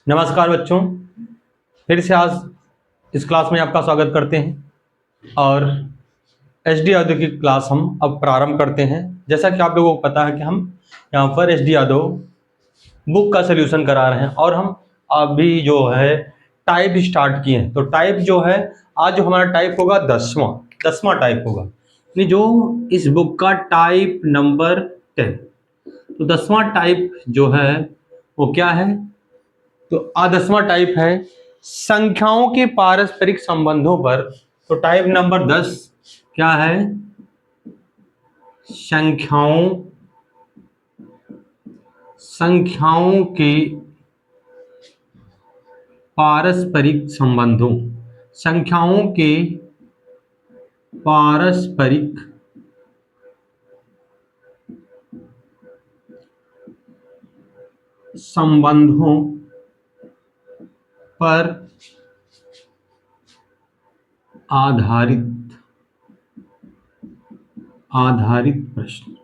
नमस्कार बच्चों, फिर से आज इस क्लास में आपका स्वागत करते हैं और एच डी यादव की क्लास हम अब प्रारंभ करते हैं। जैसा कि आप लोगों को पता है कि हम यहाँ पर एच डी यादव बुक का सोल्यूशन करा रहे हैं और हम अभी जो है टाइप स्टार्ट किए हैं। तो टाइप जो है आज जो हमारा टाइप होगा दसवां टाइप होगा, यानी जो इस बुक का टाइप नंबर 10। तो 10वां टाइप जो है वो क्या है? तो 10वां टाइप है संख्याओं के पारस्परिक संबंधों पर। तो टाइप नंबर 10 क्या है? संख्याओं के पारस्परिक संबंधों, संख्याओं के पारस्परिक संबंधों पर आधारित प्रश्न,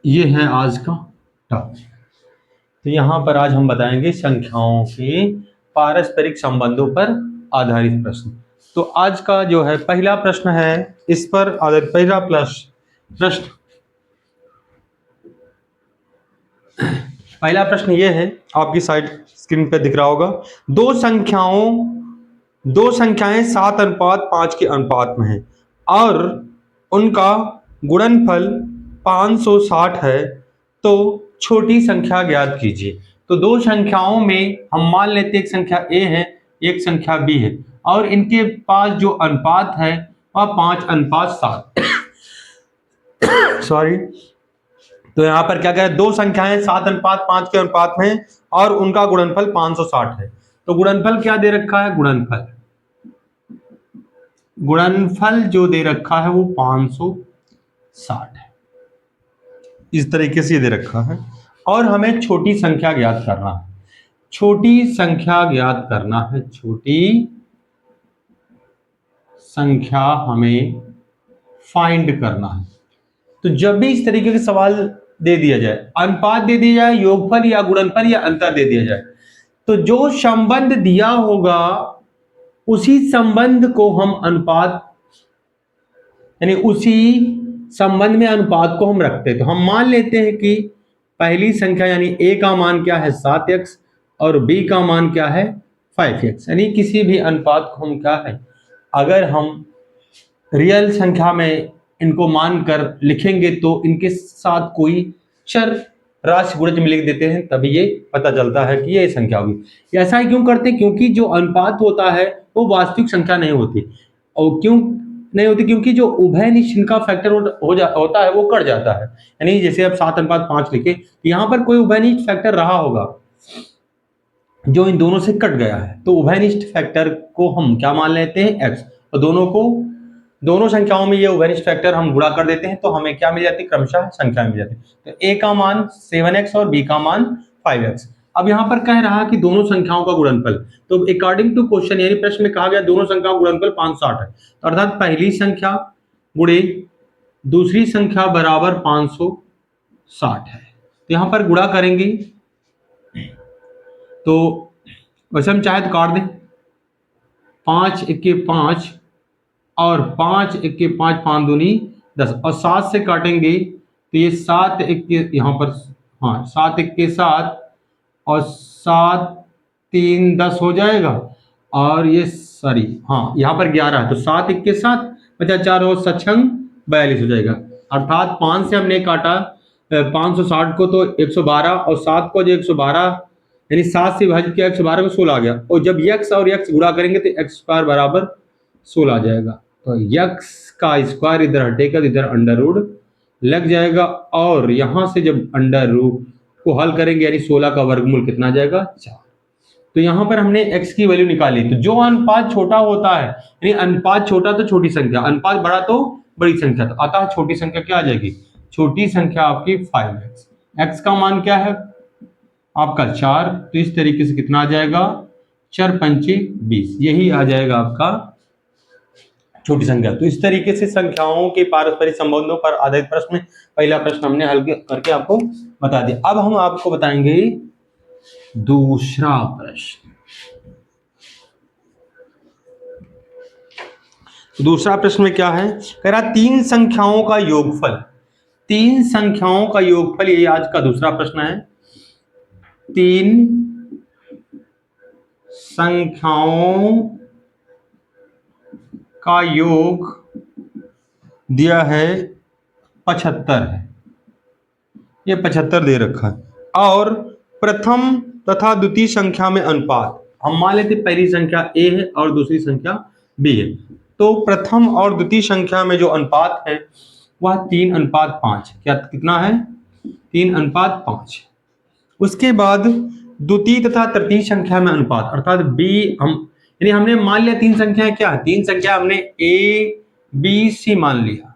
ये है आज का टॉपिक। तो यहाँ पर आज हम बताएंगे संख्याओं के पारस्परिक संबंधों पर आधारित प्रश्न। तो आज का जो है पहला प्रश्न है इस पर आधारित। पहला प्रश्न ये है, आपकी साइड स्क्रीन पे दिख रहा होगा। दो संख्याएं 7:5 के अनुपात में हैं और उनका गुणनफल 560 है, तो छोटी संख्या ज्ञात कीजिए। तो दो संख्याओं में हम मान लेते हैं एक संख्या a है, एक संख्या b है और इनके पास जो अनुपात है वह 5:7 सॉरी। तो यहाँ पर क्या कह, दो संख्याएं 7:5 के अनुपात में हैं और उनका गुणनफल 560 है। तो गुणनफल क्या दे रखा है? गुणनफल जो दे रखा है वो 560 है, इस तरीके से दे रखा है। और हमें छोटी संख्या ज्ञात करना है, छोटी संख्या हमें फाइंड करना है। तो जब भी इस तरीके के सवाल दे दिया जाए, अनुपात दे दिया जाए, योगफल या गुणनफल या अंतर दे दिया जाए, तो जो संबंध दिया होगा उसी संबंध को हम अनुपात, यानी उसी संबंध में अनुपात को हम रखते हैं। तो हम मान लेते हैं कि पहली संख्या यानी a का मान क्या है? 7x और b का मान क्या है? 5x। यानी किसी भी अनुपात को हम क्या है, अगर हम रियल संख्या में इनको मानकर लिखेंगे तो इनके साथ कोई चर राशि गुणज में लिख देते हैं, तभी ये पता चलता है कि ये संख्या होगी। ऐसा ही क्यों करते हैं? क्योंकि जो अनुपात होता है वो वास्तविक संख्या नहीं होती। और क्यों नहीं होती? क्योंकि जो उभयनिष्ठ इनका फैक्टर होता है वो कट जाता है। यानी जैसे अब 7:5 लिखे तो यहाँ पर कोई उभयनिष्ठ फैक्टर रहा होगा जो इन दोनों से कट गया है, तो उभयनिष्ठ फैक्टर को हम क्या मान लेते हैं? x। और दोनों संख्याओं में ये उभयनिष्ठ फैक्टर हम गुणा कर देते हैं तो हमें क्या मिल जाती है? क्रमशः संख्या मिल जाती है। तो a का मान 7x और b का मान 5x। अब यहाँ पर कह रहा कि दोनों संख्याओं का गुणनफल, तो अकॉर्डिंग टू क्वेश्चन यानी प्रश्न में कहा गया दोनों संख्याओं का गुणनफल 560 है, तो अर्थात पहली संख्या गुणे दूसरी संख्या बराबर 560 है। तो यहाँ पर गुणा करेंगे तो वैसे हम चाहे तो काट दें, 5 1 5 और 5 1 5, 5 दूनी 10 और 7 से काटेंगे तो ये 7 1 यहाँ पर, हाँ 7 1 7 और 7 3 10 हो जाएगा। और ये सॉरी, हाँ यहाँ पर 11 है, तो 7 1 7 बचा 4 और 7 42 हो जाएगा। अर्थात 5 से हमने काटा 560 को तो 112 और 7 को जो 112 यानी 7 से विभाजित किया 112 को 16 आ गया। और जब x और x गुणा करेंगे तो x स्क्वायर बराबर 16 आ जाएगा। तो x का स्क्वायर इधर हटेगा, इधर अंडर रूट लग जाएगा और यहां से जब अंडर रूट को हल करेंगे यानी 16 का वर्गमूल कितना आ जाएगा? 4। तो यहां पर हमने x की वैल्यू निकाली। तो जो अनुपात छोटा होता है, यानी अनुपात छोटा तो छोटी संख्या, अनुपात बड़ा तो बड़ी संख्या, तो अतः छोटी संख्या क्या आ जाएगी? छोटी संख्या आपकी 5x। x का मान क्या है आपका? 4। तो इस तरीके से कितना आ जाएगा? 4 पंचे 20, यही आ जाएगा आपका छोटी संख्या। तो इस तरीके से संख्याओं के पारस्परिक संबंधों पर आधारित प्रश्न, पहला प्रश्न हमने हल करके आपको बता दिया। अब हम आपको बताएंगे दूसरा प्रश्न। दूसरा प्रश्न में क्या है, कह रहा तीन संख्याओं का योगफल, तीन संख्याओं का योगफल, ये आज का दूसरा प्रश्न है। तीन संख्याओं का योग दिया है 75 है, ये 75 दे रखा है, और प्रथम तथा द्वितीय संख्या में अनुपात, हम मान लेते पहली संख्या a है और दूसरी संख्या b है। तो प्रथम और द्वितीय संख्या में जो अनुपात है वह 3:5, क्या कितना है, 3:5। उसके बाद द्वितीय तथा तृतीय संख्या में अनुपात अर्थात b, हम यानी हमने मान लिया तीन संख्याएं क्या है, तीन संख्या हमने a b c मान लिया,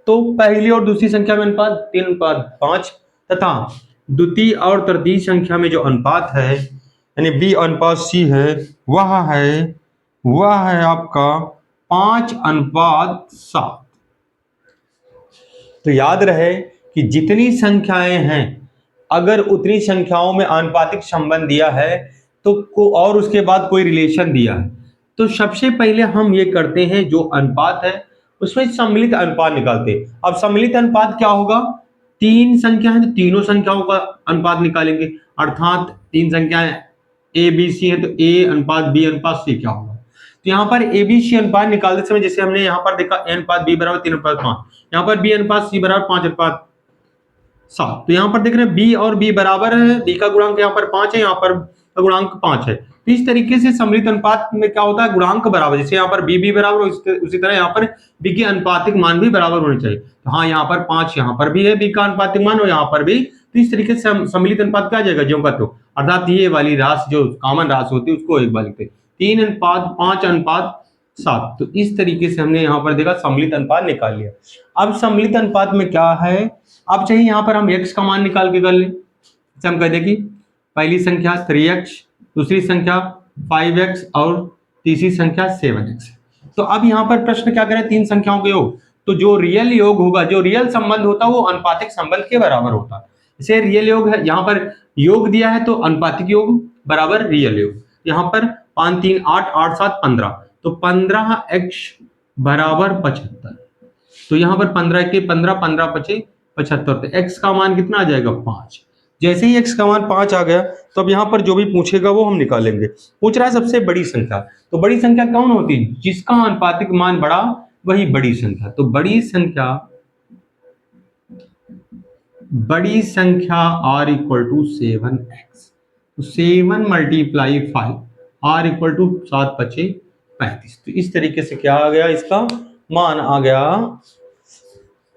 तो पहली और दूसरी संख्या में अनुपात 3:5 तथा द्वितीय और तृतीय संख्या में जो अनुपात है यानी b अनुपात c है वह है आपका 5:7। तो याद रहे कि जितनी संख्याएं हैं अगर उतनी संख्याओं में आनुपातिक संबंध दिया है तो और उसके बाद कोई रिलेशन दिया है तो सबसे पहले हम ये करते हैं जो अनुपात है उसमें सम्मिलित अनुपात निकालते हैं। अब सम्मिलित अनुपात क्या होगा, तीन संख्या है तो तीनों संख्याओं का अनुपात निकालेंगे, अर्थात तीन संख्याएं ए बी सी है तो ए अनुपात बी अनुपात सी क्या होगा। तो यहाँ पर ए बी सी अनुपात निकालते समय जैसे हमने यहाँ पर देखा ए अनुपात बी बराबर 3:5, यहाँ पर बी अनुपात सी बराबर 5:7। तो यहाँ पर देख रहे हैं बी और बी बराबर है, बी का गुणांक यहाँ पर 5 है, यहाँ पर गुणांक 5 है। तो इस तरीके से सम्मिलित अनुपात में क्या होता है, गुणांक बराबर, जैसे यहाँ पर बी बराबर उसी तरह यहाँ पर बी के अनुपातिक मान भी बराबर होने चाहिए। तो हाँ यहाँ पर 5 यहाँ पर भी है बी का अनुपातिक मान और यहाँ पर भी, तो इस तरीके से सम्मिलित अनुपात क्या आ जाएगा ज्यों का त्यों, अर्थात ये वाली राशि जो कॉमन राशि होती है उसको एक बार लिखते हैं 3:5:7। तो इस तरीके से हमने यहाँ पर देखा सम्मिलित अनुपात निकाल लिया। अब सम्मिलित अनुपात में क्या है, अब चाहिए यहाँ पर हम x का मान निकाल के कर लें। हम कह दें कि पहली संख्या 3x, दूसरी संख्या 5x और तीसरी संख्या 7x। तो अब यहाँ पर प्रश्न क्या करें, तीन संख्याओं के योग, तो जो रियल योग होगा, जो रियल संबंध होता है वो अनुपातिक संबंध के बराबर होता है। जैसे रियल योग है, यहाँ पर योग दिया है तो अनुपातिक योग बराबर रियल योग। यहाँ पर 5 3 8 8 7 15, तो 15x बराबर 75। तो यहाँ पर 15 के 15 15 5 75, तो x का मान कितना आ जाएगा 5। जैसे ही x का मान 5 आ गया तो अब यहाँ पर जो भी पूछेगा वो हम निकालेंगे। पूछ रहा है सबसे बड़ी संख्या, तो बड़ी संख्या कौन होती है, जिसका आनुपातिक मान बड़ा वही बड़ी संख्या। तो बड़ी संख्या r = 7x, तो 7 × 5 r = 7 × 5 35। तो इस तरीके से क्या आ गया, इसका मान आ गया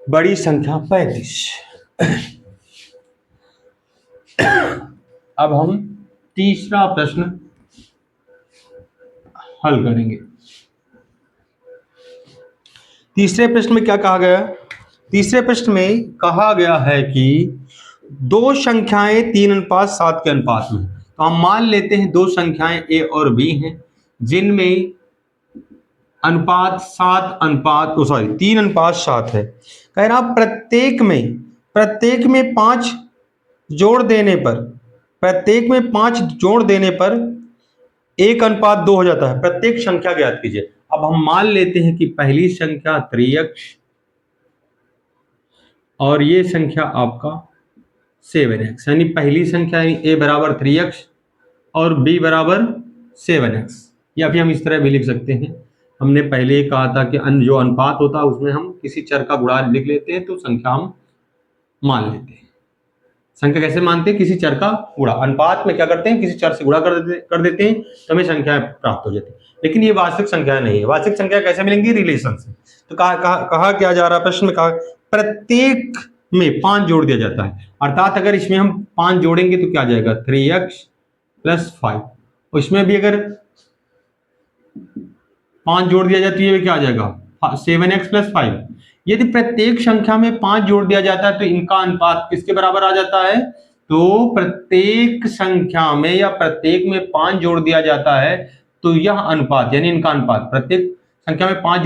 बड़ी संख्या 35। अब हम तीसरा प्रश्न हल करेंगे। तीसरे प्रश्न में क्या कहा गया, तीसरे प्रश्न में कहा गया है कि दो संख्याएं 3:7 के अनुपात में। तो हम मान लेते हैं दो संख्याएं a और b हैं जिनमें अनुपात 3:7 है। कह रहा प्रत्येक में 5 जोड़ देने पर 1:2 हो जाता है। प्रत्येक संख्या ज्ञात कीजिए। अब हम मान लेते हैं कि पहली संख्या 3x और ये संख्या आपका 7x, यानी पहली संख्या a बराबर 3x और b बराबर 7x, या फिर हम इस तरह भी लिख सकते हैं, हमने पहले ही कहा था कि जो अनुपात होता है उसमें हम किसी चर का गुणा लिख लेते हैं तो संख्या हम मान लेते हैं। संख्या कैसे मानते हैं, किसी चर का गुणा। अनुपात में क्या करते हैं, किसी चर से गुणा कर देते हैं तो हमें संख्याएं प्राप्त हो जाती है। लेकिन ये वास्तविक संख्या नहीं है। वास्तविक संख्या कैसे मिलेंगी, रिलेशन से। तो कहा क्या जा रहा है, प्रश्न में कहा प्रत्येक में 5 जोड़ दिया जाता है, अर्थात अगर इसमें हम 5 जोड़ेंगे तो क्या जाएगा 3x + 5, इसमें भी अगर 5 जोड़ दिया जाए तो ये क्या आ जाएगा 7x + 5। यदि प्रत्येक संख्या में 5 जोड़ दिया जाता है तो इनका अनुपात किसके बराबर आ जाता है, तो प्रत्येक संख्या में या प्रत्येक में 5 जोड़ दिया जाता है तो यह अनुपात यानी इनका अनुपात प्रत्येक संख्या में 5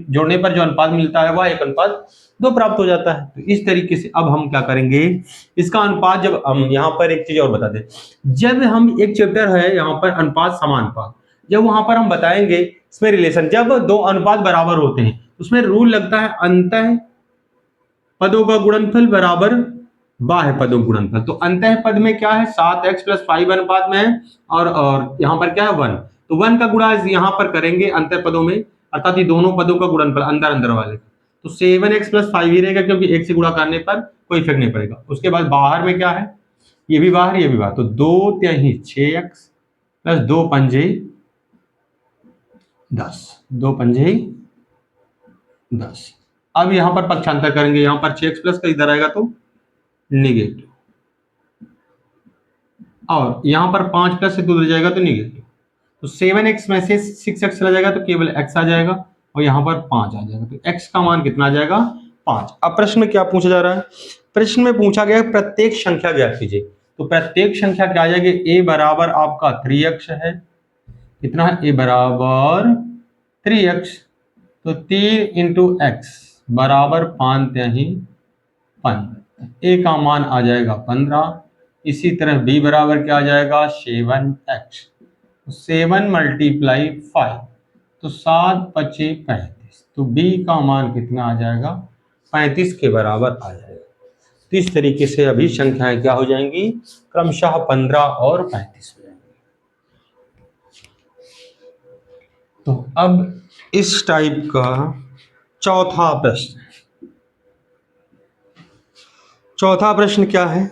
जोड़ने पर जो अनुपात मिलता है वह 1:2 प्राप्त हो जाता है। तो इस तरीके से अब हम क्या करेंगे, इसका अनुपात, जब हम यहाँ पर एक चीज और बता दें, जब हम एक चैप्टर है यहाँ पर अनुपात समानुपात, जब वहां पर हम बताएंगे इसमें रिलेशन, जब दो अनुपात बराबर होते हैं उसमें रूल लगता है अंतः पदों का गुणनफल बराबर बाह्य पदों का गुणनफल। तो अंतः पद में क्या है, 7x + 5 अनुपात में है, और यहाँ पर क्या है 1, तो 1 का गुणा यहाँ पर करेंगे अंतः पदों में, अर्थात ये दोनों पदों का गुणनफल अंदर अंदर वाले, तो 7x + 5 ही रहेगा, क्योंकि एक से गुणा करने पर कोई इफेक्ट नहीं पड़ेगा। उसके बाद बाहर में क्या है, ये भी बाहर ये भी बाहर, तो 2 × 6x + 2 × 10, 2 × 10। अब यहाँ पर पक्षांतर करेंगे, यहाँ पर 6x प्लस का इधर आएगा तो निगेटिव, और यहाँ पर 5 प्लस से दूर जाएगा तो निगेटिव, तो 7x में से 6x चला जाएगा तो केवल x आ जाएगा, और यहाँ पर 5 आ जाएगा, तो x का मान कितना आ जाएगा 5। अब प्रश्न में क्या पूछा जा रहा है, प्रश्न में पूछा गया प्रत्येक संख्या ज्ञात कीजिए। तो प्रत्येक संख्या क्या आ जाएगी, a बराबर आपका 3x है, कितना है, a बराबर 3x, तो 3 × x बराबर 5 × 15, a का मान आ जाएगा 15। इसी तरह b बराबर क्या आ जाएगा 7x, 7 × 5, तो 7 × 5 = 35, तो b का मान कितना आ जाएगा 35 के बराबर आ जाएगा। तो इस तरीके से अभी संख्याएं क्या हो जाएंगी, क्रमशः 15 और 35 हो जाएंगी। तो अब इस टाइप का चौथा प्रश्न क्या है,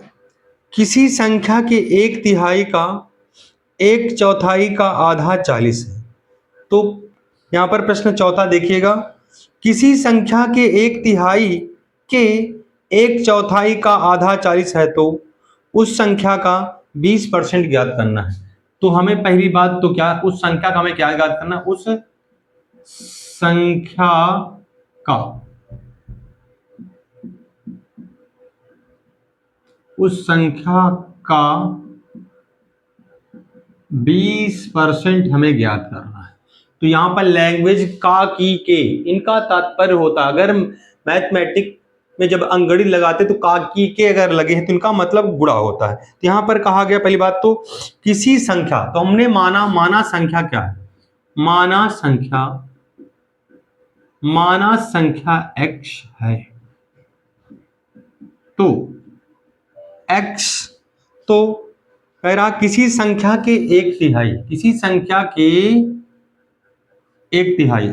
किसी संख्या के 1/3 का 1/4 का आधा 40 है। तो यहां पर प्रश्न चौथा देखिएगा, किसी संख्या के 1/3 के 1/4 का आधा 40 है, तो उस संख्या का 20% ज्ञात करना है। तो हमें पहली बात तो क्या, उस संख्या का हमें क्या ज्ञात करना, उस संख्या का 20% हमें ज्ञात करना है। तो यहां पर लैंग्वेज का, की, के, इनका तात्पर्य होता है, अगर मैथमेटिक में जब अंगड़ी लगाते तो का, की, के अगर लगे हैं तो इनका मतलब गुणा होता है। तो यहां पर कहा गया पहली बात तो किसी संख्या, तो हमने माना संख्या क्या है, माना संख्या x है, तो x, तो कह रहा किसी संख्या के 1/3, किसी संख्या के 1/3,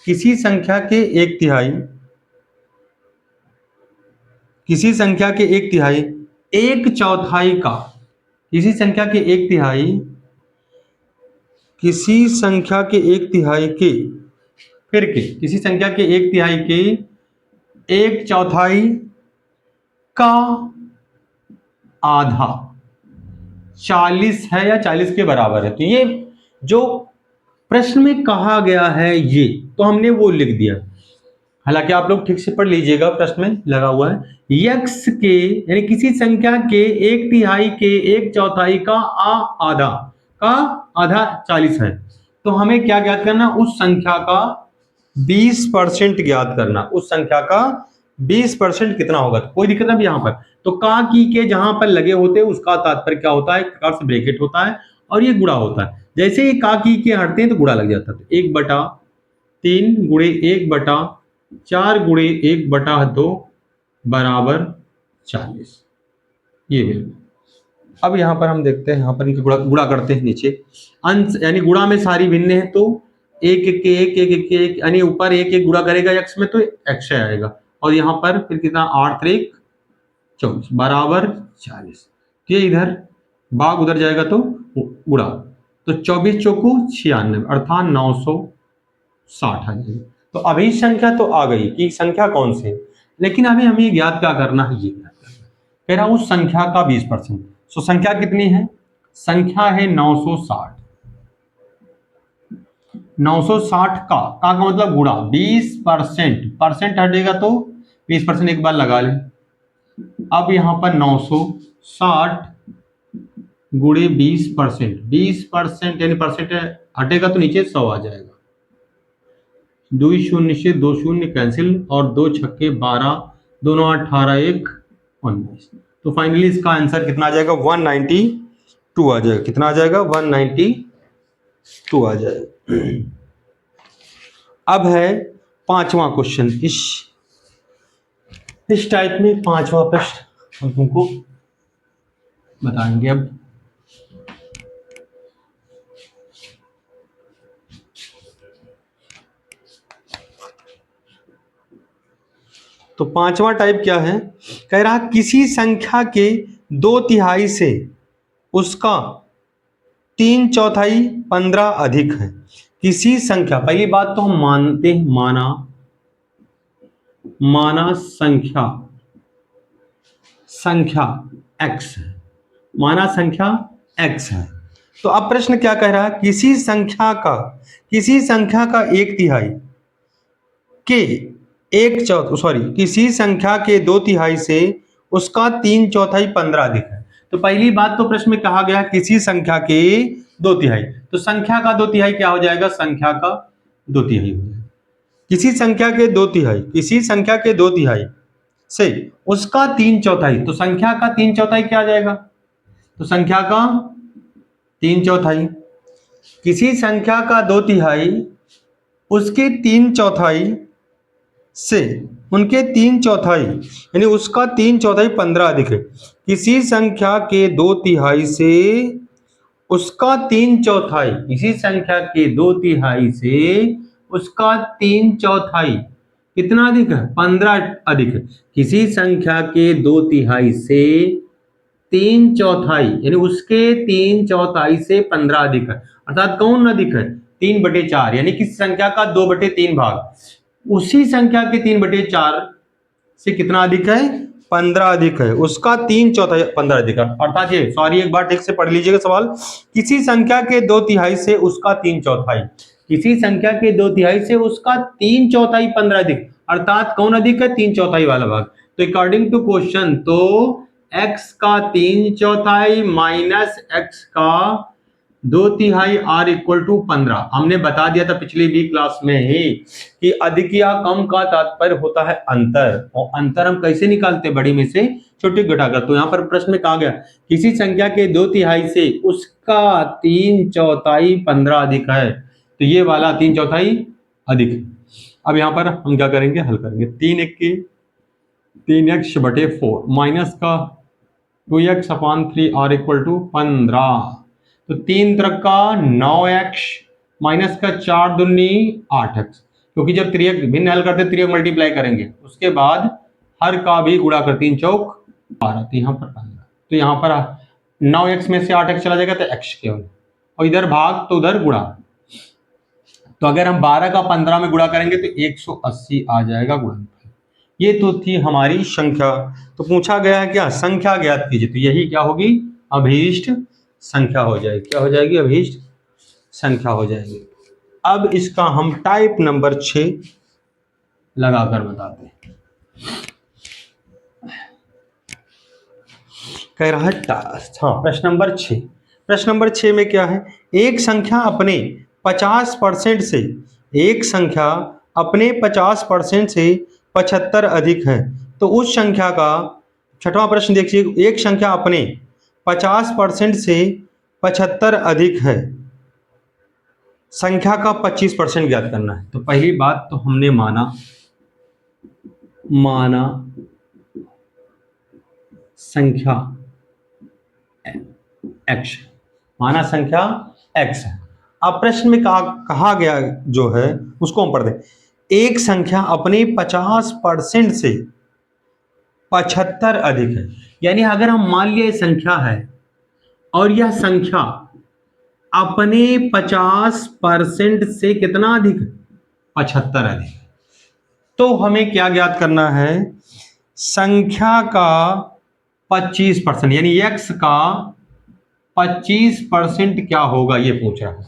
किसी संख्या के 1/3, किसी संख्या के 1/3, 1/4 का, किसी संख्या के 1/3, किसी संख्या के 1/3 के, फिर के, किसी संख्या के 1/3 के 1/4 का आधा 40 है या 40 के बराबर है। तो ये जो प्रश्न में कहा गया है ये, तो हमने वो लिख दिया। हालांकि आप लोग ठीक से पढ़ लीजिएगा, प्रश्न में लगा हुआ है x के, यानी किसी संख्या के 1/3 के 1/4 का आधा 40 है, तो हमें क्या ज्ञात करना, उस संख्या का 20% ज्ञात करना। उस संख्या का 20% कितना होगा, तो कोई दिक्कत नहीं यहाँ पर। तो का, की, के जहां पर लगे होते हैं उसका तात्पर्य क्या होता है, एक प्रकार से ब्रैकेट होता है, और ये गुणा होता है। जैसे ही का, की, के हटते हैं तो गुणा लग जाता है। 1/3 × 1/4 × 1/2 बराबर 40, ये बिल्कुल। अब यहाँ पर हम देखते हैं, यहाँ पर इनका गुणा करते हैं नीचे, अंश यानी गुणा में सारी भिन्न है, तो 1 1 के 1 1 1 के 1, यानी ऊपर 1 1 गुणा करेगा x में तो x आएगा, और यहाँ पर फिर कितना 8 3 24 बराबर 40, तो ये इधर भाग उधर जाएगा तो गुणा, तो 24 चौको 96 अर्थात 960 आ जाएगी। तो अभी संख्या तो आ गई कि संख्या कौन सी है, लेकिन अभी हमें ज्ञात क्या करना है, ये ज्ञात करना है, कह रहा उस संख्या का 20%। सो संख्या कितनी है, संख्या है 960, 960 का मतलब गुणा 20%, परसेंट हटेगा तो 20% एक बार लगा ले। अब यहां पर 960 गुणे 20%, 20% यानी परसेंट हटेगा तो नीचे 100 आ जाएगा, 2 शून्य से 2 शून्य कैंसिल और 2 छक्के 12, दोनों 18, 1 19। तो फाइनली इसका आंसर कितना आ जाएगा? 192 आ जाएगा। कितना आ जाएगा? 192 आ जाएगा। अब है पांचवा क्वेश्चन। इस टाइप में पांचवा प्रश्न हम तुमको बताएंगे अब। तो पांचवा टाइप क्या है? कह रहा किसी संख्या के 2/3 से उसका 3/4 15 अधिक है। किसी संख्या, पहली बात तो हम मानते हैं, माना संख्या x है, माना संख्या x है। तो अब प्रश्न क्या कह रहा है? किसी संख्या का 1/3 के किसी संख्या के 2/3 से उसका 3/4 15 अधिक है। तो पहली बात तो प्रश्न में कहा गया किसी संख्या के 2/3, तो संख्या का 2/3 क्या हो जाएगा? संख्या का 2/3 हो जाएगा। किसी संख्या के 2/3 से उसका 3/4, तो संख्या का 3/4 क्या आ जाएगा? तो संख्या का 3/4, किसी संख्या का 2/3 उसके 3/4 से उनके 3/4 यानी उसका 3/4 15 अधिक है। किसी संख्या के 2/3 से उसका 3/4, किसी संख्या के 2/3 से उसका 3/4 कितना अधिक है? 15 अधिक है। किसी संख्या के 2/3 से 3/4 यानी उसके 3/4 से 15 अधिक है। अर्थात कौन अधिक है? 3/4 यानी किसी संख्या का 2/3 भाग उसी संख्या के 3/4 से कितना अधिक है? 15 अधिक है। उसका 3/4 15 अधिक है। अर्थात ये, सॉरी एक बार ठीक से पढ़ लीजिएगा सवाल। किसी संख्या के 2/3 से उसका 3/4, किसी संख्या के 2/3 से उसका 3/4 15 अधिक, अर्थात कौन अधिक है? 3/4 वाला भाग। तो अकॉर्डिंग टू क्वेश्चन, तो x का 3/4 माइनस x का 2/3 आर इक्वल टू 15। हमने बता दिया था पिछली भी क्लास में ही कि अधिक या कम का तात्पर्य होता है अंतर, और अंतर हम कैसे निकालते? बड़ी में से छोटी घटाकर। तो यहाँ पर प्रश्न में कहा गया किसी संख्या के 2/3 से उसका 3/4 15 अधिक है, तो ये वाला 3/4 अधिक है। अब यहाँ पर हम क्या करेंगे? हल करेंगे। 3x/4 माइनस का 2x/3 आर इक्वल टू 15। तो 3 त्रिका 9x माइनस का 4 दूनी 8x, क्योंकि जब त्रियक भिन्न हल करते त्रियक मल्टीप्लाई करेंगे, उसके बाद हर का भी गुणा कर 3 चौक 12, तो यहाँ पर 15। तो यहाँ पर 9x में से 8x चला जाएगा तो x केवल, और इधर भाग तो उधर गुणा। तो अगर हम 12 का 15 में गुणा करेंगे तो 180 आ जाएगा गुणनफल। ये तो थी हमारी संख्या। तो पूछा गया है क्या? संख्या ज्ञात कीजिए। तो यही क्या होगी? अभीष्ट संख्या हो जाएगी। क्या हो जाएगी? अभीष्ट संख्या हो जाएगी। अब इसका हम टाइप नंबर 6 लगाकर बताते हैं। कह रहा है हाँ, प्रश्न नंबर 6। प्रश्न नंबर 6 में क्या है? एक संख्या अपने 50% से 75% अधिक है, तो उस संख्या का, छठवां प्रश्न देखिए, एक संख्या अपने 50% से 75 अधिक है, संख्या का 25% ज्ञात करना है। तो पहली बात तो हमने माना संख्या x, माना संख्या x है। अब प्रश्न में कहा गया जो है उसको हम पढ़ते हैं। एक संख्या अपने 50% से 75 अधिक है, यानी अगर हम मान लिया संख्या है और यह संख्या अपने 50% से कितना अधिक? 75 अधिक। तो हमें क्या ज्ञात करना है? संख्या का 25% यानी x का 25% क्या होगा, ये पूछ रहा है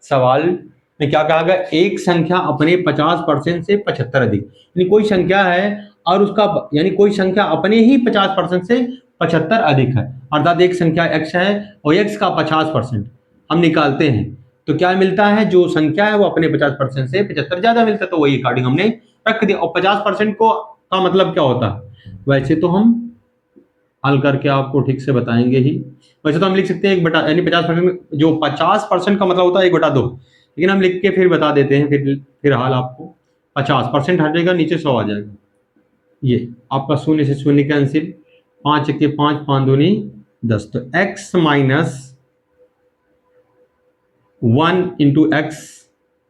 सवाल में। क्या कहा गया? एक संख्या अपने 50% से 75 अधिक, यानी कोई संख्या है और उसका, यानी कोई संख्या अपने ही 50% से 75 अधिक है, अर्थात एक संख्या x है और x का 50% हम निकालते हैं, तो क्या मिलता है, जो संख्या है वो अपने 50% से 75 ज्यादा मिलता है, तो वही अकॉर्डिंग हमने रख दिया। और 50% को का मतलब क्या होता है, वैसे तो हम हल करके आपको ठीक से बताएंगे ही। वैसे तो हम लिख सकते हैं 1 बटा, यानी 50%, जो 50% का मतलब होता है 1/2, लेकिन हम लिख के फिर बता देते हैं। फिर हाल आपको 50% हटेगा, नीचे 100 आ जाएगा। ये आपका शून्य से शून्य कैंसिल, 5 के 5, 5 दूनी 10, तो x माइनस 1 × x,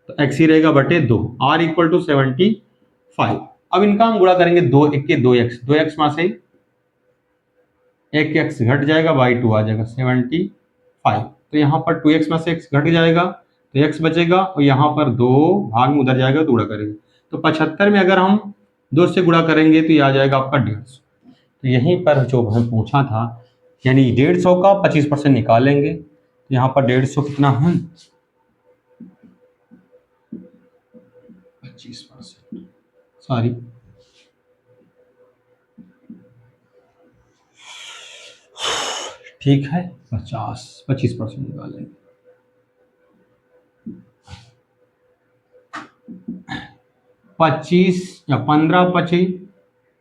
तो x ही रहेगा बटे 2, r इक्वल टू 75। अब इनका हम गुणा करेंगे, 2 के 2x, 2x में से 1x घट जाएगा, y2 आ जाएगा 75। तो यहाँ पर 2x में से x घट जाएगा तो x बचेगा, और यहाँ पर 2 भाग में उधर जाएगा तो गुणा करेंगे, तो 75 में अगर हम 2 से गुणा करेंगे तो ये आ जाएगा आपका 150। तो यहीं पर जो हम पूछा था, यानी 150 का 25% निकालेंगे, तो यहाँ पर 150 कितना है, 25%, सॉरी ठीक है, 25% निकालेंगे। 25 या 15 × 25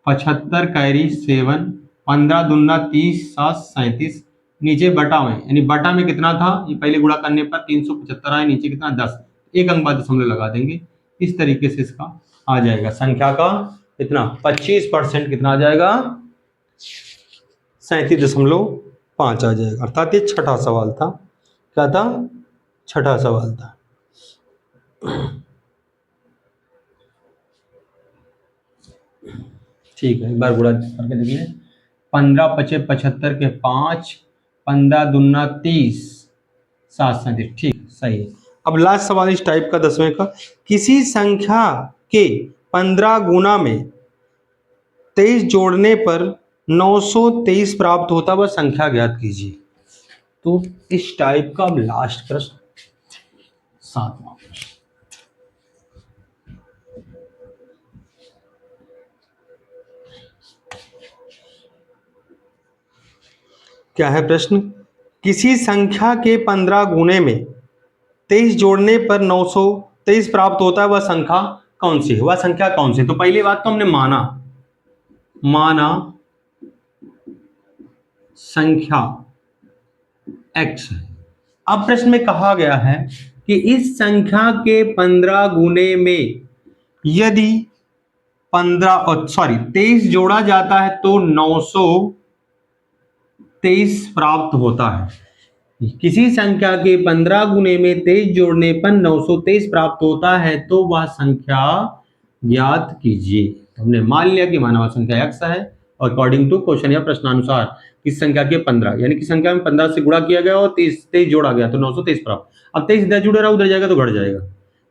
75 कैरी 7, 15 दूना 30, 7 37, नीचे बटा में, यानी बटा में कितना था, ये पहले गुणा करने पर 375 आए, नीचे कितना 10, एक अंक बाद दशमलव लगा देंगे। इस तरीके से इसका आ जाएगा, संख्या का कितना 25% कितना आ जाएगा, 37.5 आ जाएगा। अर्थात ये छठा सवाल था। क्या था, छठा सवाल था। ठीक है, एक बार गुणा करके देखिए, 15 × 5 = 75 के 5, 15 दूना 30, 7 37, ठीक सही है। अब लास्ट सवाल इस टाइप का 10वें का, किसी संख्या के 15 गुना में 23 जोड़ने पर 923 प्राप्त होता, वह संख्या ज्ञात कीजिए। तो इस टाइप का अब लास्ट प्रश्न, 7वां प्रश्न, क्या है प्रश्न, किसी संख्या के 15 गुने में 23 जोड़ने पर 923 प्राप्त होता है, वह संख्या कौन सी है, वह संख्या कौन सी है। तो पहली बात तो हमने माना संख्या x है। अब प्रश्न में कहा गया है कि इस संख्या के 15 गुने में यदि 23 जोड़ा जाता है तो 923 प्राप्त होता है। किसी संख्या के 15 गुने में 23 जोड़ने पर 923 प्राप्त होता है, तो वह संख्या ज्ञात कीजिए। हमने मान लिया कि मानव संख्या x है, और अकॉर्डिंग टू क्वेश्चन या प्रश्नानुसार इस संख्या के 15, यानी कि संख्या में 15 से गुणा किया गया और 23 जोड़ा गया तो 923 प्राप्त। अब 23 इधर जुड़ रहा, उधर जाएगा तो घट जाएगा।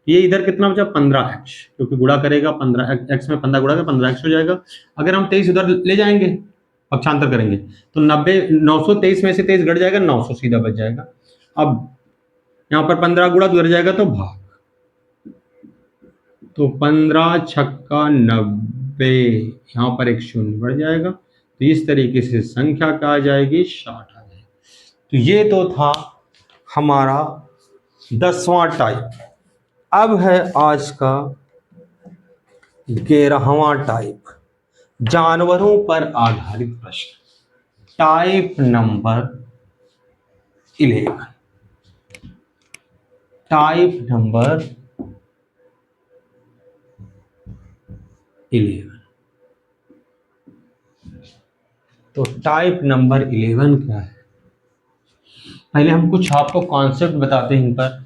ये इधर कितना बचा 15x, क्योंकि गुणा करेगा 15x में 15 गुणा कर 15x हो जाएगा। अगर हम 23 उधर ले जाएंगे, पक्षांतर करेंगे, तो 923 में से 23 घट जाएगा, 900 सीधा बच जाएगा। अब यहाँ पर 15 गुणा उधर जाएगा तो भाग, तो 15 छक्का 90, यहाँ पर एक शून्य बढ़ जाएगा, तो इस तरीके से संख्या क्या आ जाएगी, 60 आ जाएगी। तो ये तो था हमारा 10वां टाइप। अब है आज का 11वां टाइप, जानवरों पर आधारित प्रश्न, टाइप नंबर 11। टाइप नंबर 11, तो टाइप नंबर 11 क्या है, पहले हम कुछ आपको कॉन्सेप्ट बताते हैं इन पर।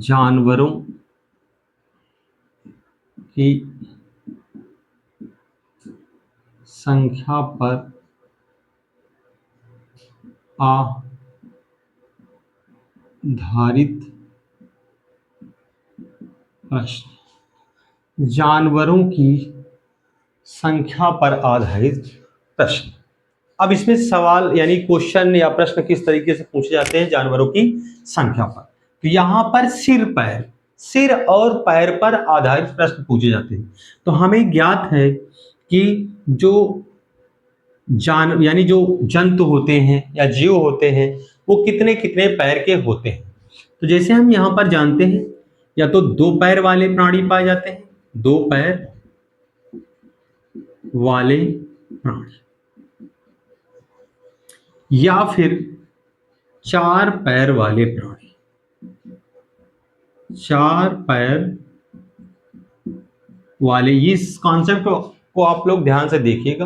जानवरों की संख्या पर आधारित प्रश्न, जानवरों की संख्या पर आधारित प्रश्न। अब इसमें सवाल यानी क्वेश्चन या प्रश्न किस तरीके से पूछे जाते हैं, जानवरों की संख्या पर। तो यहाँ पर सिर पैर सिर और पैर पर आधारित प्रश्न पूछे जाते हैं। तो हमें ज्ञात है कि जो यानी जो जंतु होते हैं या जीव होते हैं वो कितने कितने पैर के होते हैं। तो जैसे हम यहाँ पर जानते हैं, या तो दो पैर वाले प्राणी पाए जाते हैं, दो पैर वाले प्राणी, या फिर चार पैर वाले प्राणी। चार पैर वाले, इस कॉन्सेप्ट को आप लोग ध्यान से देखिएगा,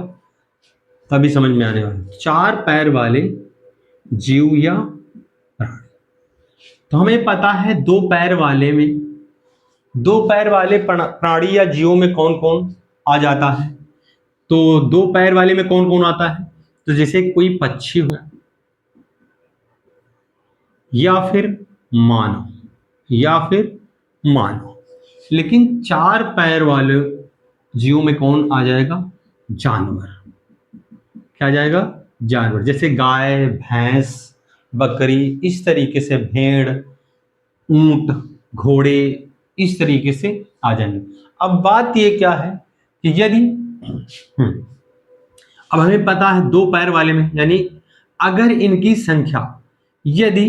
तभी समझ में आने वाला है। चार पैर वाले जीव या प्राणी। तो हमें पता है दो पैर वाले में, दो पैर वाले प्राणी या जीवों में कौन कौन आ जाता है। तो दो पैर वाले में कौन कौन आता है, तो जैसे कोई पक्षी हो या फिर मानव, या फिर मानव। लेकिन चार पैर वाले जीवों में कौन आ जाएगा, जानवर। क्या आ जाएगा, जानवर। जैसे गाय, भैंस, बकरी, इस तरीके से भेड़, ऊंट, घोड़े, इस तरीके से आ जाएंगे। अब बात ये क्या है कि यदि अब हमें पता है दो पैर वाले में, यानी अगर इनकी संख्या, यदि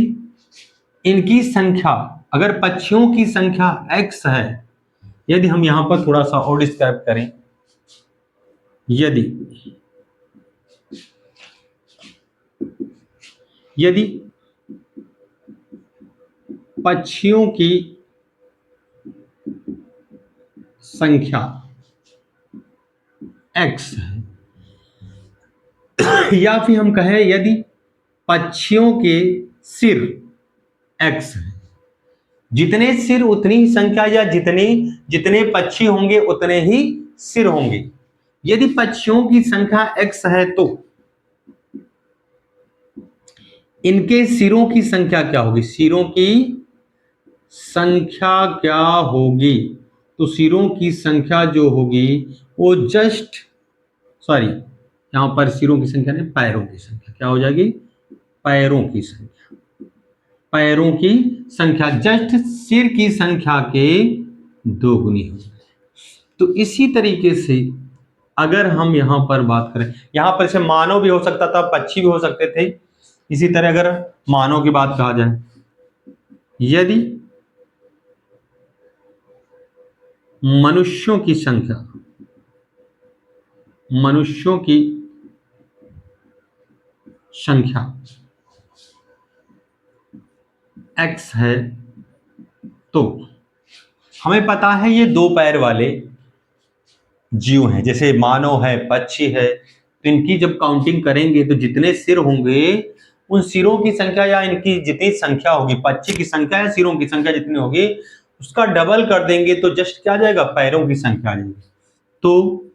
इनकी संख्या, अगर पक्षियों की संख्या x है, यदि हम यहां पर थोड़ा सा और डिस्क्राइब करें, यदि पक्षियों की संख्या x है, या फिर हम कहें यदि पक्षियों के सिर x है, जितने सिर उतनी ही संख्या, या जितने जितने पक्षी होंगे उतने ही सिर होंगे। यदि पक्षियों की संख्या x है तो इनके सिरों की संख्या क्या होगी, सिरों की संख्या क्या होगी, तो सिरों की संख्या जो होगी वो जस्ट, सॉरी यहां पर सिरों की संख्या नहीं, पैरों की संख्या क्या हो जाएगी, पैरों की संख्या, पैरों की संख्या जस्ट सिर की संख्या के दोगुनी हो जाए। तो इसी तरीके से अगर हम यहां पर बात करें, यहां पर से मानव भी हो सकता था, पक्षी भी हो सकते थे। इसी तरह अगर मानव की बात कहा जाए, यदि मनुष्यों की संख्या, मनुष्यों की संख्या x है, तो हमें पता है ये दो पैर वाले जीव हैं, जैसे मानव है, पक्षी है। तो इनकी जब काउंटिंग करेंगे तो जितने सिर होंगे उन सिरों की संख्या, या इनकी जितनी संख्या होगी, पक्षी की संख्या या सिरों की संख्या जितनी होगी उसका डबल कर देंगे तो जस्ट क्या आ जाएगा, पैरों की संख्या आ जाएगी। तो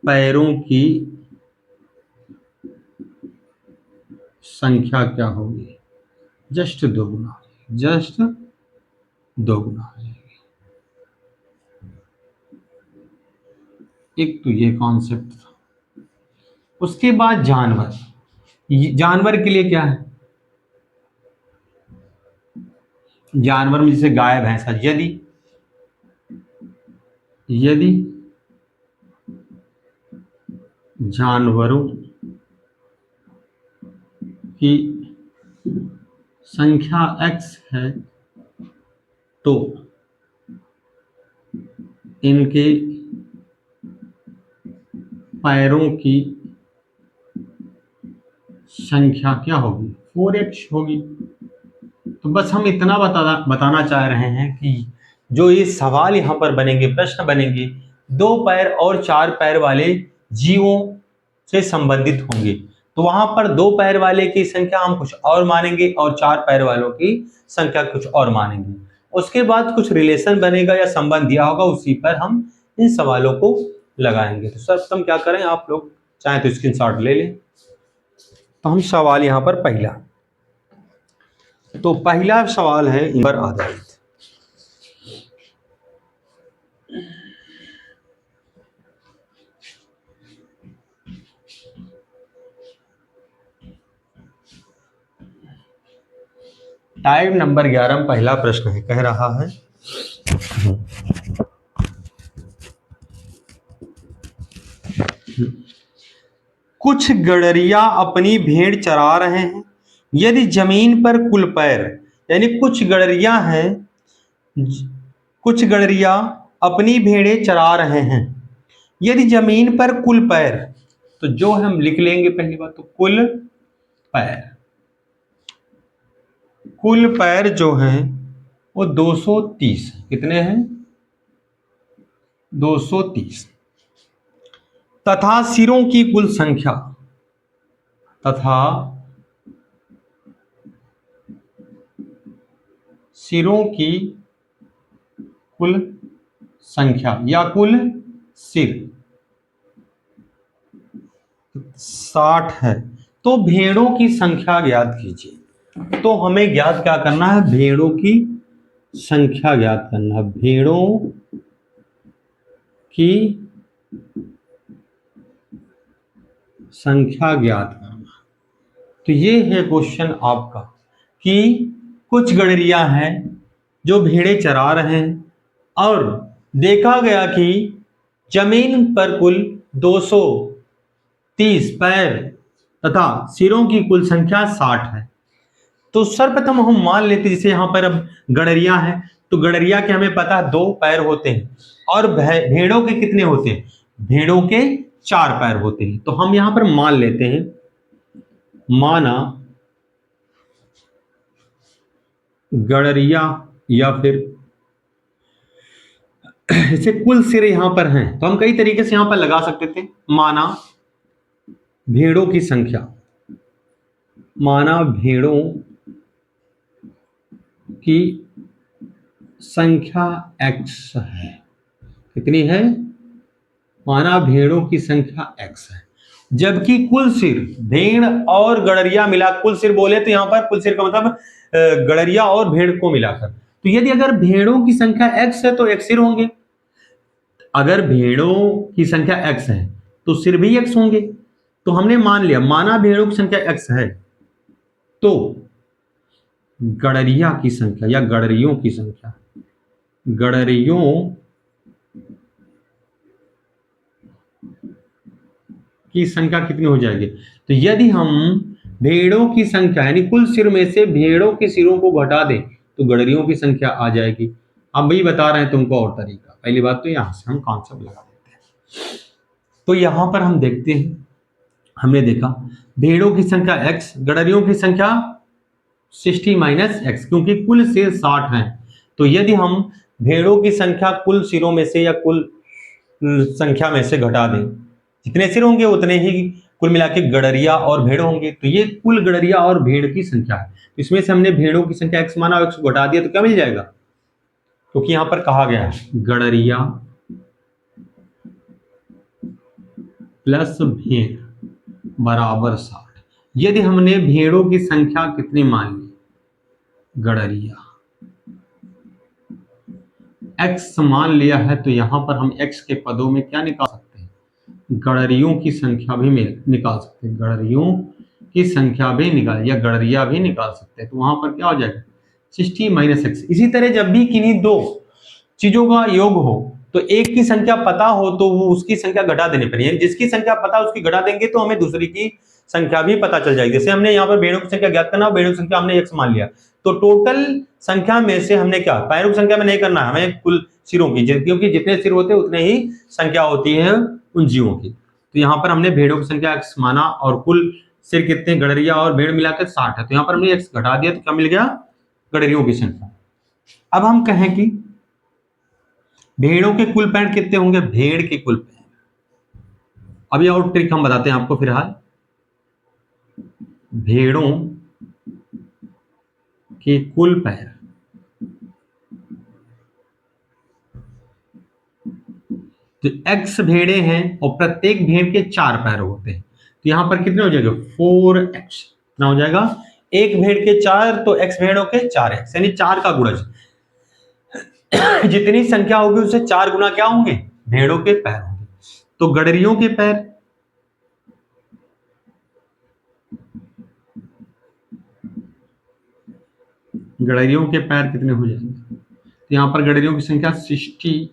पैरों की संख्या क्या होगी, जस्ट दोगुना, जस्ट दोगुना हो जाएगी। एक तो ये कॉन्सेप्ट था। उसके बाद जानवर, जानवर के लिए क्या है, जानवर में जैसे गाय, भैंस, यदि यदि जानवरों की संख्या x है तो इनके पैरों की संख्या क्या होगी, 4x होगी। तो बस हम इतना बताना चाह रहे हैं कि जो ये सवाल यहाँ पर बनेंगे, प्रश्न बनेंगे, दो पैर और चार पैर वाले जीवों से संबंधित होंगे। तो वहां पर दो पैर वाले की संख्या हम कुछ और मानेंगे और चार पैर वालों की संख्या कुछ और मानेंगे। उसके बाद कुछ रिलेशन बनेगा या संबंध दिया होगा, उसी पर हम इन सवालों को लगाएंगे। तो सर्वप्रथम क्या करें, आप लोग चाहे तो स्क्रीनशॉट ले लें। तो हम सवाल यहाँ पर पहला, तो पहला सवाल है इन पर आधारित। टाइप नंबर 11 में पहला प्रश्न है, कह रहा है कुछ गड़रिया अपनी भेड़ चरा रहे हैं, यदि जमीन पर कुल पैर, यानी कुछ गड़रिया हैं, कुछ गड़रिया अपनी भेड़ें चरा रहे हैं, यदि जमीन पर कुल पैर, तो जो हम लिख लेंगे पहली बात तो कुल पैर, कुल पैर जो हैं वो 230, कितने हैं 230, तथा सिरों की कुल संख्या, तथा सिरों की कुल संख्या या कुल सिर 60 है, तो भेड़ों की संख्या ज्ञात कीजिए। तो हमें ज्ञात क्या करना है, भेड़ों की संख्या ज्ञात करना है, भेड़ों की संख्या ज्ञात करना। तो ये है क्वेश्चन आपका कि कुछ गड़रिया हैं जो भेड़ें चरा रहे हैं और देखा गया कि जमीन पर कुल 230 पैर तथा सिरों की कुल संख्या 60 है। तो सर्वप्रथम हम मान लेते, जैसे यहां पर अब गड़रिया है तो गड़रिया के हमें पता है 2 पैर होते हैं और भेड़ों के कितने होते हैं, भेड़ों के 4 पैर होते हैं। तो हम यहां पर मान लेते हैं, माना गड़रिया या फिर जैसे कुल सिर यहां पर हैं तो हम कई तरीके से यहां पर लगा सकते थे, माना भेड़ों की संख्या, माना भेड़ों की संख्या x है, कितनी है, माना भेड़ों की संख्या x है, जबकि कुल सिर, भेड़ और गड़रिया मिला कुल सिर बोले तो यहां पर कुल सिर का मतलब गड़रिया और भेड़ को मिलाकर। तो यदि अगर भेड़ों की संख्या x है तो x सिर होंगे, अगर भेड़ों की संख्या x है तो सिर भी x होंगे। तो हमने मान लिया, माना भेड़ों की संख्या x है तो गड़रिया की संख्या या गड़रियों की संख्या, गड़रियों की संख्या कितनी हो जाएगी। तो यदि हम भेड़ों की संख्या यानी कुल सिर में से भेड़ों के सिरों को घटा दें तो गड़रियों की संख्या आ जाएगी। अब भी बता रहे हैं तुमको और तरीका, पहली बात तो यहां से हम कॉन्सेप्ट लगा देते हैं। तो यहां पर हम देखते हैं, हमने देखा भेड़ों की संख्या x, गड़रियों की संख्या 60 माइनस x, क्योंकि कुल सिर 60 हैं। तो यदि हम भेड़ों की संख्या कुल सिरों में से या कुल संख्या में से घटा दें, जितने सिर होंगे उतने ही कुल मिला के गड़रिया और भेड़ होंगे। तो ये कुल गड़रिया और भेड़ की संख्या है। तो इसमें से हमने भेड़ों की संख्या x माना और x को घटा दिया तो क्या मिल जाएगा, क्योंकि यहां पर कहा गया है गड़रिया प्लस भेड़ बराबर 60। यदि हमने भेड़ों की संख्या कितनी मान ली, गड़रिया x मान लिया है, तो यहां पर हम x के पदों में क्या निकाल सकते हैं, गड़रियों की संख्या भी निकाल सकते हैं, गड़रियों की संख्या भी निकाल या गड़रिया भी निकाल सकते हैं। तो वहां पर क्या हो जाएगा 60 माइनस x। इसी तरह जब भी किन्हीं दो चीजों का योग हो तो एक की संख्या पता हो तो वो उसकी संख्या घटा देनी पड़ेगी, जिसकी संख्या पता उसकी घटा देंगे तो हमें दूसरी की संख्या भी पता चल जाएगी। जैसे हमने यहाँ पर भेड़ों की संख्या ज्ञात करना, भेड़ों की संख्या हमने x मान लिया, तो टोटल संख्या में से हमने क्या, पैरों की संख्या में नहीं करना है हमें, कुल सिरों की, क्योंकि जितने सिर होते हैं उतने ही संख्या होती है उन जीवों की। तो यहाँ पर हमने भेड़ों की संख्या x माना और कुल सिर कितने, गड़रिया और भेड़ मिलाकर 60 है, तो यहाँ पर हमने x घटा दिया तो क्या मिल गया, गड़रियों की संख्या। अब हम कहें कि भेड़ों के कुल पैर कितने होंगे, भेड़ के कुल पैर, अभी और ट्रिक हम बताते हैं आपको। फिलहाल भेड़ों के कुल पैर, तो x भेड़े हैं और प्रत्येक भेड़ के 4 पैर होते हैं, तो यहां पर कितने हो जाएगा 4x ना हो जाएगा, एक भेड़ के 4 तो x भेड़ों के 4x, यानी 4 का गुणज जितनी संख्या होगी उससे 4 गुना क्या होंगे, भेड़ों के पैर होंगे। तो गड़रियों के पैर, गडरियों के पैर कितने हो जाएंगे? तो यहाँ पर गडरियों की संख्या 60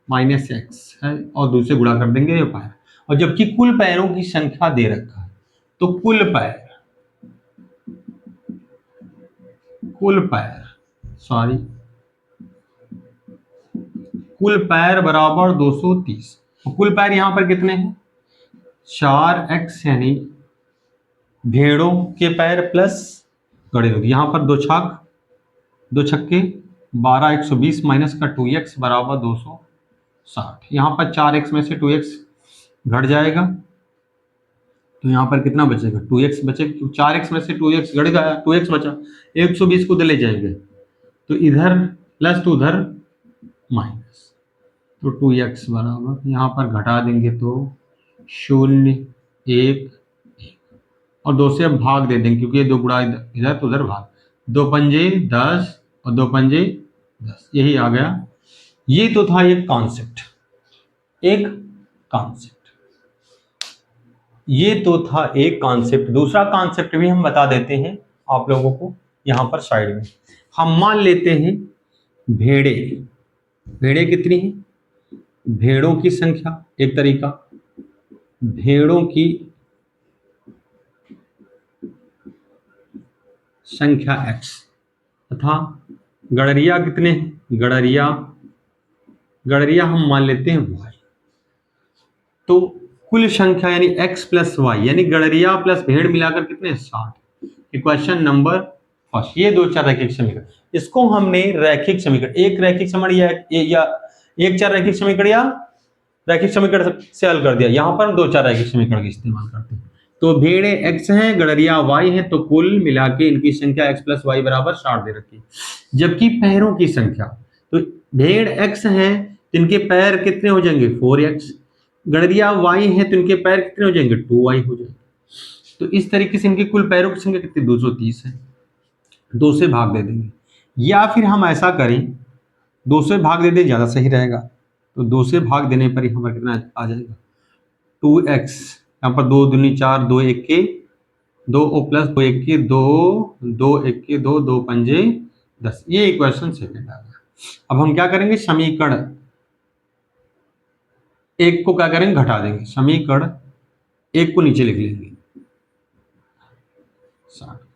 माइनस एक्स है और दूसरे गुणा कर देंगे ये पैर, और जबकि कुल पैरों की संख्या दे रखा है, तो कुल पैर बराबर 230। कुल पैर यहां पर कितने हैं? 4x, यानी भेड़ों के पैर प्लस गड़ेड़ों के। यहां पर दो छक्के 12, 120 माइनस का 2x बराबर 260। यहाँ पर 4x में से 2x घट जाएगा, तो यहाँ पर कितना बचेगा? 2x बचेगा। 4x में से 2x घट गया, 2x बचा, 120 को ले जाएंगे तो इधर प्लस तो उधर माइनस, तो 2x बराबर यहाँ पर घटा देंगे तो 0, 1, और 2 से अब भाग दे देंगे क्योंकि ये 2 गुणा इधर तो उधर भाग, 2 पंजे 10 और 2 पंजे 10, यही आ गया। ये तो था एक कॉन्सेप्ट, ये तो था एक कॉन्सेप्ट। दूसरा कॉन्सेप्ट भी हम बता देते हैं आप लोगों को यहां पर साइड में। हम मान लेते हैं भेड़े कितनी है? भेड़ों की संख्या एक तरीका, भेड़ों की संख्या x, तथा गड़रिया कितने हैं? गड़रिया हम मान लेते हैं y। तो कुल संख्या यानी x प्लस वाई, यानी गड़रिया प्लस भेड़ मिलाकर कितने? 60। Equation number first. ये 2 चर रैखिक समीकरण, इसको हमने रैखिक समीकरण, एक रैखिक समीकरण या एक चर रैखिक समीकरण या रैखिक समीकरण से हल कर दिया। यहां पर 2 चर रैखिक समीकरण का इस्तेमाल करते हैं। तो भेड़े x हैं, गड़रिया y है, तो कुल मिला के इनकी संख्या x प्लस वाई बराबर 60 दे रखी है। जबकि पैरों की संख्या, तो भेड़ x है तो इनके पैर कितने हो जाएंगे? 4x, गड़रिया y है तो इनके पैर कितने हो जाएंगे? 2y हो जाएंगे। तो इस तरीके से इनके कुल पैरों की संख्या कितनी? 230 है। 2 से भाग दे देंगे, या फिर हम ऐसा करें 2 से भाग दे दें, ज्यादा सही रहेगा। तो 2 से भाग देने पर यहाँ पर कितना आ जाएगा? 2x, यहाँ पर 2 दूनी 4, 2 1 के 2 और प्लस 2 1 के 2, 2 1 के 2, 2 पंजे 10। ये इक्वेशन सेकंड आ गया। अब हम क्या करेंगे? समीकरण एक को क्या करेंगे? घटा देंगे। समीकरण एक को नीचे लिख लेंगे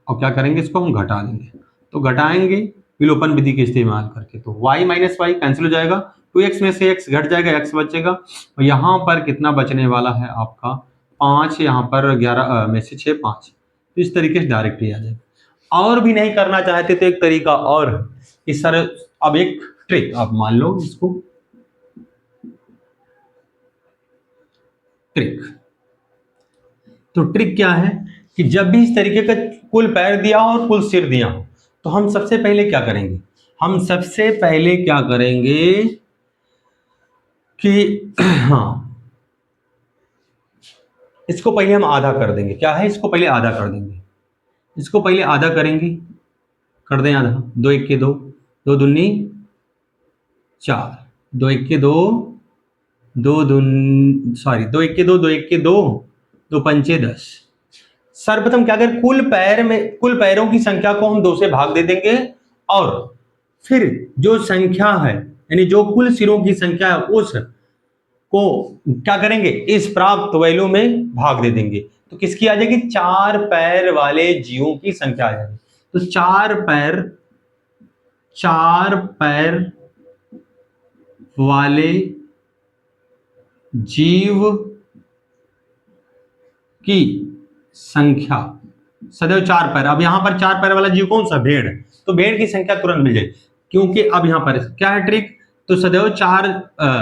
और क्या करेंगे? इसको हम घटा देंगे। तो घटाएंगे विलोपन विधि के इस्तेमाल करके, तो y माइनस वाई कैंसिल हो जाएगा, 2x में से x घट जाएगा, x बचेगा, और यहाँ पर कितना बचने वाला है आपका? 5, यहाँ पर 11 में से 6 5। तो इस तरीके से डायरेक्ट ही आ जाएगा। और भी नहीं करना चाहते तो एक तरीका और, इस तरह अब एक ट्रिक आप मान लो इसको, ट्रिक। तो ट्रिक क्या है कि जब भी इस तरीके का कुल पैर दिया हो और कुल सिर दिया हो, तो हम सबसे पहले क्या करेंगे? हम सबसे पहले क्या करेंगे कि हाँ, इसको पहले हम आधा कर देंगे। क्या है? इसको पहले आधा कर देंगे। इसको पहले आधा करेंगे, कर दें आधा। 2 1 के 2, 2 दूनी 4, 2 1 के 2, 2 1 के 2, 2 1 के 2, 2 पंचे 10। सर्वप्रथम क्या करें? कुल पैरों की संख्या को हम 2 से भाग दे देंगे, और फिर जो संख्या है यानी जो कुल सिरों की संख्या है उस को क्या करेंगे? इस प्राप्त वैल्यू में भाग दे देंगे। तो किसकी आ जाएगी? 4 पैर वाले जीवों की संख्या आ जाएगी। तो 4 पैर वाले जीव की संख्या सदैव 4 पैर। अब यहां पर 4 पैर वाला जीव कौन सा? भेड़। तो भेड़ की संख्या तुरंत मिल जाएगी, क्योंकि अब यहां पर क्या है ट्रिक? तो सदैव 4,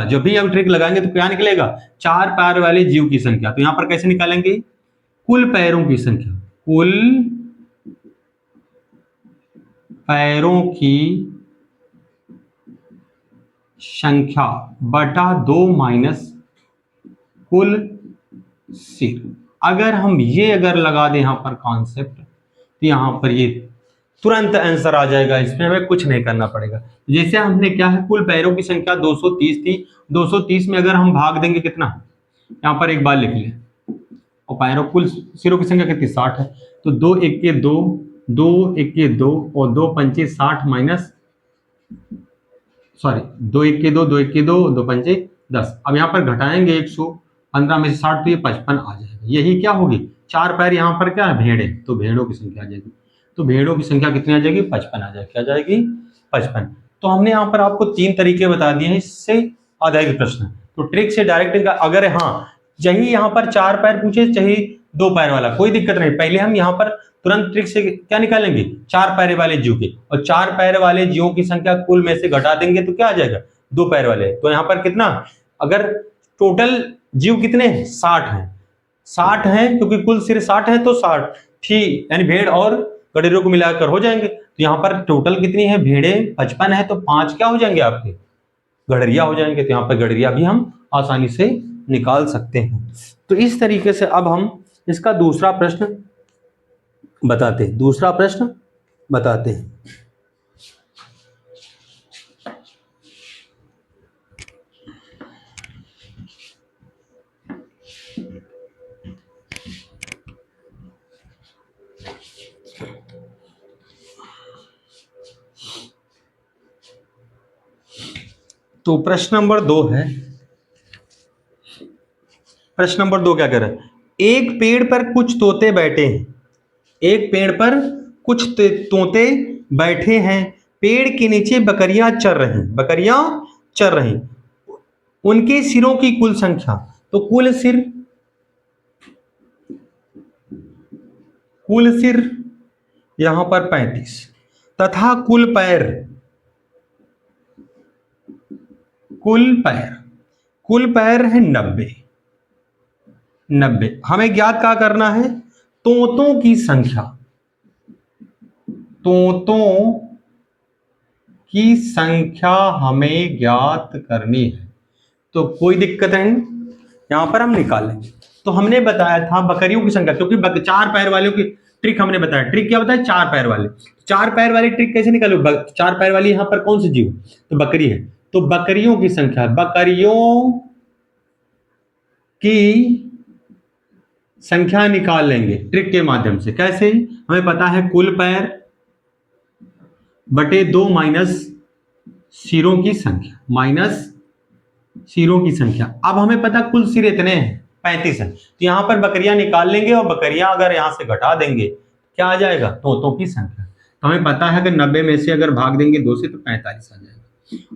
जब भी हम ट्रिक लगाएंगे तो क्या निकलेगा? 4 पैर वाले जीव की संख्या। तो यहां पर कैसे निकालेंगे? कुल पैरों की संख्या, कुल पैरों की संख्या बटा 2 माइनस कुल सिर। अगर हम ये लगा दें यहां पर कॉन्सेप्ट, तो यहां पर ये तुरंत आंसर आ जाएगा। इसमें हमें कुछ नहीं करना पड़ेगा। जैसे हमने क्या है, कुल पैरों की संख्या 230 थी, 230 में अगर हम भाग देंगे कितना, यहां पर एक बार लिख लें, और पैरों कुल सिरों की संख्या कितनी? 60 है। तो 2 1 के 2, दो इक्के दो और दो पंचे 60 माइनस, सॉरी, दो इक्के दो, दो इक्के दो, दो पंचे 10। अब यहाँ पर घटाएंगे 115 में से 60 तो ये 55 आ जाएगा। यही क्या होगी, चार पैर यहाँ पर क्या है, भेड़े, तो भेड़ों की संख्या आ जाएगी। तो भेड़ों की संख्या कितनी आ जाएगी, 55 आ जाएगी। क्या आ जाएगी, 55। तो हमने यहाँ पर आपको 3 तरीके बता दिए हैं, इससे आ जाएगी प्रश्न। तो ट्रिक से डायरेक्ट, अगर हाँ यही यहाँ पर 4 पैर पूछे चाहे 2 पैर वाला, कोई दिक्कत नहीं। पहले हम यहाँ पर तुरंत ट्रिक से क्या निकालेंगे, 4 पैर वाले जीव के, और 4 पैर वाले जीवों की संख्या कुल में से घटा देंगे तो क्या आ जाएगा, 2 पैर वाले। तो यहाँ पर कितना, अगर टोटल जीव कितने हैं, 60 हैं, 60 हैं, क्योंकि कुल सिर्फ 60 है तो 60 ठीक, यानी भेड़ और गडेरियों को मिलाकर हो जाएंगे। तो यहाँ पर टोटल कितनी है, भेड़े 55 है, तो 5 क्या हो जाएंगे आपके, गडरिया हो जाएंगे। तो यहाँ पर गडरिया भी हम आसानी से निकाल सकते हैं। तो इस तरीके से अब हम इसका दूसरा प्रश्न बताते हैं, दूसरा प्रश्न बताते हैं। तो प्रश्न नंबर 2 है, प्रश्न नंबर 2 क्या कह रहा है, एक पेड़ पर कुछ तोते बैठे हैं, एक पेड़ पर कुछ तोते बैठे हैं, पेड़ के नीचे बकरियां चर रही, बकरियां चर रही, उनके सिरों की कुल संख्या, तो कुल सिर यहां पर 35 तथा कुल पैर, कुल पैर है 90। हमें ज्ञात क्या करना है, तोतों की संख्या, तोतों की संख्या हमें ज्ञात करनी है। तो कोई दिक्कत नहीं, यहां पर हम निकालेंगे। तो हमने बताया था बकरियों की संख्या, क्योंकि 4 पैर वालों की ट्रिक हमने बताया। ट्रिक क्या बताया, 4 पैर वाले, 4 पैर वाली ट्रिक कैसे निकालो, 4 पैर वाली यहां पर कौन सी जीव, तो बकरी है, तो बकरियों की संख्या, बकरियों की संख्या निकाल लेंगे ट्रिक के माध्यम से। कैसे, हमें पता है कुल पैर बटे 2 माइनस सिरों की संख्या, माइनस सिरों की संख्या। अब हमें पता कुल सिर इतने हैं, 35 है, तो यहां पर बकरियां निकाल लेंगे, और बकरियां अगर यहां से घटा देंगे क्या आ जाएगा, तोतों की संख्या। तो हमें पता है कि 90 में से अगर भाग देंगे 2 से तो 45 आ जाएगा,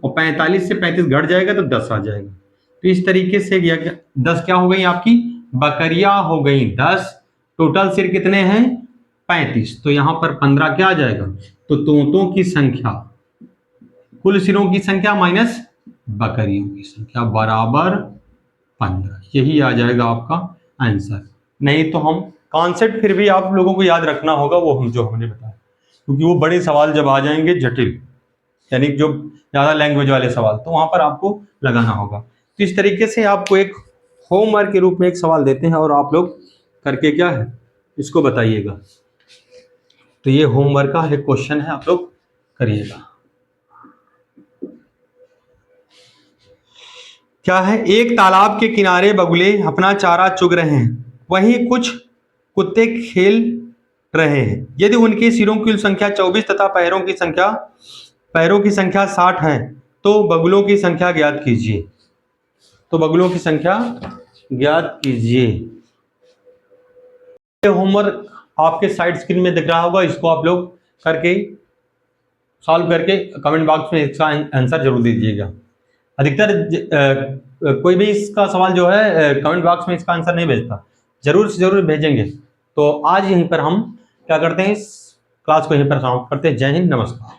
और 45 से 35 घट जाएगा तो 10 आ जाएगा। तो इस तरीके से 10 क्या हो गई आपकी, बकरियां हो गई 10, टोटल सिर कितने हैं 35, तो यहां पर 15 क्या आ जाएगा, तो तोतों की संख्या, कुल सिरों की संख्या माइनस बकरियों की संख्या बराबर 15, यही आ जाएगा आपका आंसर। नहीं तो हम कॉन्सेप्ट फिर भी आप लोगों को याद रखना होगा, वो हम जो हमने बताया, क्योंकि वो बड़े सवाल जब आ जाएंगे जटिल, यानी जो ज्यादा लैंग्वेज वाले सवाल, तो वहां पर आपको लगाना होगा। तो इस तरीके से आपको एक होमवर्क के रूप में एक सवाल देते हैं, और आप लोग करके क्या है इसको बताइएगा। तो ये होमवर्क का एक क्वेश्चन है, आप लोग करिएगा। क्या है, एक तालाब के किनारे बगुले अपना चारा चुग रहे हैं, वहीं कुछ कुत्ते खेल रहे हैं। यदि उनके सिरों की संख्या 24 तथा पैरों की संख्या 60 है, तो बगुलों की संख्या ज्ञात कीजिए। तो बगुलों की संख्या ज्ञात कीजिए। होमवर्क आपके साइड स्क्रीन में दिख रहा होगा, इसको आप लोग करके सॉल्व करके कमेंट बॉक्स में इसका आंसर जरूर दीजिएगा। अधिकतर कोई भी इसका सवाल जो है कमेंट बॉक्स में इसका आंसर नहीं भेजता, जरूर से जरूर भेजेंगे। तो आज यहीं पर हम क्या करते हैं, इस क्लास को यहीं पर समाप्त करते हैं। जय हिंद, नमस्कार।